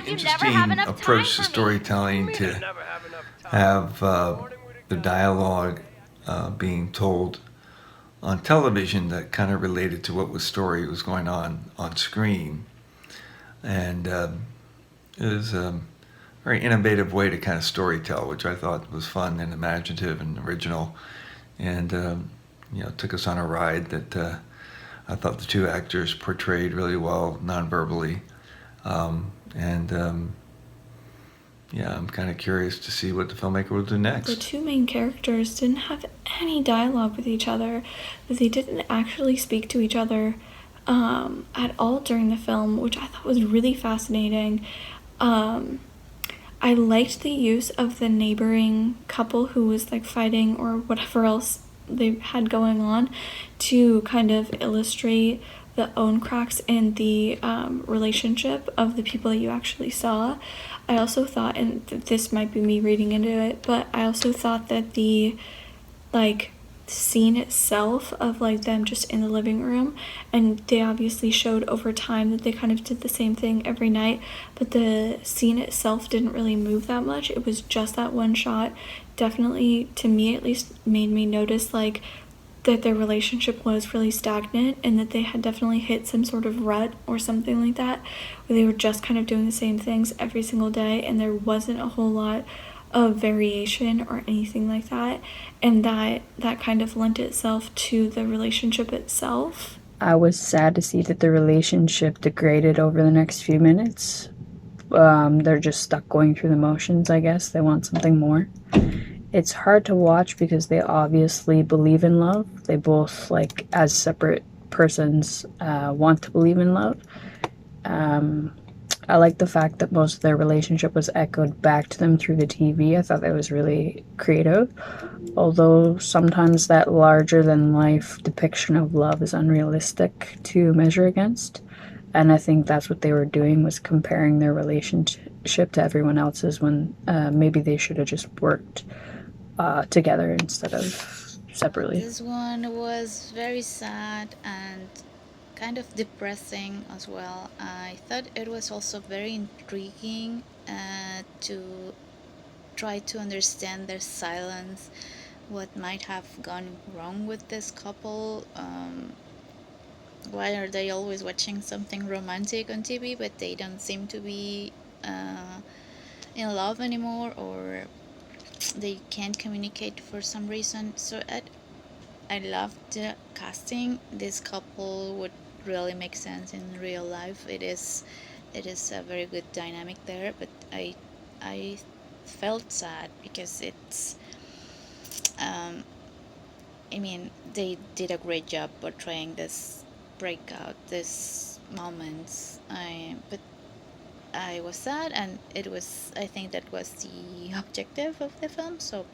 interesting approach to storytelling to have the dialogue being told on television that kind of related to what was story was going on screen. And it was a very innovative way to kind of storytell, which I thought was fun and imaginative and original. And, took us on a ride that I thought the two actors portrayed really well non-verbally. I'm kind of curious to see what the filmmaker will do next. The two main characters didn't have any dialogue with each other. They didn't actually speak to each other at all during the film, which I thought was really fascinating. I liked the use of the neighboring couple who was like fighting or whatever else they had going on to kind of illustrate the own cracks in the relationship of the people that you actually saw. I also thought, and this might be me reading into it, but I also thought that the scene itself of them just in the living room, and they obviously showed over time that they kind of did the same thing every night, but the scene itself didn't really move that much. It was just that one shot. Definitely, to me at least, made me notice that their relationship was really stagnant and that they had definitely hit some sort of rut or something like that, where they were just kind of doing the same things every single day and there wasn't a whole lot of variation or anything like that, and that kind of lent itself to the relationship itself. I was sad to see that the relationship degraded over the next few minutes. They're just stuck going through the motions, I guess. They want something more. It's hard to watch because they obviously believe in love. They both, as separate persons, want to believe in love. I like the fact that most of their relationship was echoed back to them through the TV. I thought that was really creative. Although sometimes that larger-than-life depiction of love is unrealistic to measure against. And I think that's what they were doing, was comparing their relationship to everyone else's when maybe they should have just worked together instead of separately. This one was very sad and kind of depressing as well. I thought it was also very intriguing to try to understand their silence, what might have gone wrong with this couple. Why are they always watching something romantic on TV, but they don't seem to be in love anymore, or they can't communicate for some reason? So I loved the casting. This couple would really make sense in real life. It is a very good dynamic there, but I felt sad because it's they did a great job portraying this breakout, this moments. But I was sad, and I think that was the objective of the film, so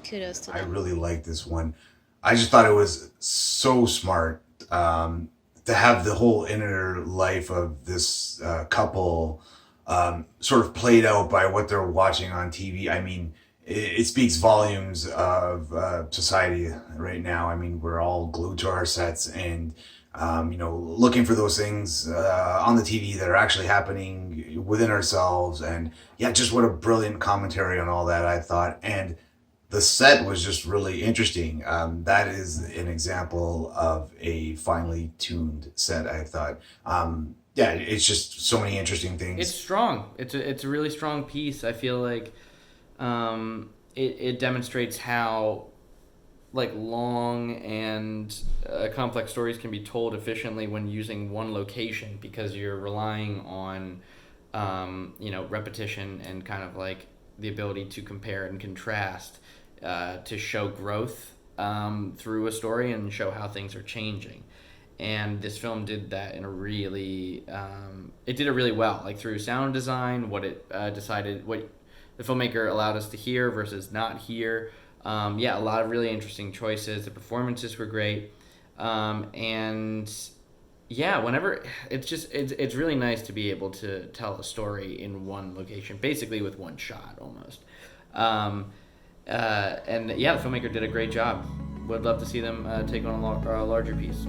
kudos to them. I really like this one. I just thought it was so smart to have the whole inner life of this couple sort of played out by what they're watching on TV. I mean, it speaks volumes of society right now. I mean, we're all glued to our sets and looking for those things on the TV that are actually happening within ourselves. And yeah, just what a brilliant commentary on all that, I thought. And the set was just really interesting. That is an example of a finely tuned set, I thought. It's just so many interesting things. It's strong. It's a really strong piece. I feel like it demonstrates how long and complex stories can be told efficiently when using one location, because you're relying on repetition and kind of the ability to compare and contrast to show growth through a story and show how things are changing. And this film did that in a really it did it really well, through sound design, what it decided, what the filmmaker allowed us to hear versus not hear. A lot of really interesting choices. The performances were great. Whenever it's really nice to be able to tell a story in one location, basically with one shot almost. The filmmaker did a great job. Would love to see them take on a larger piece.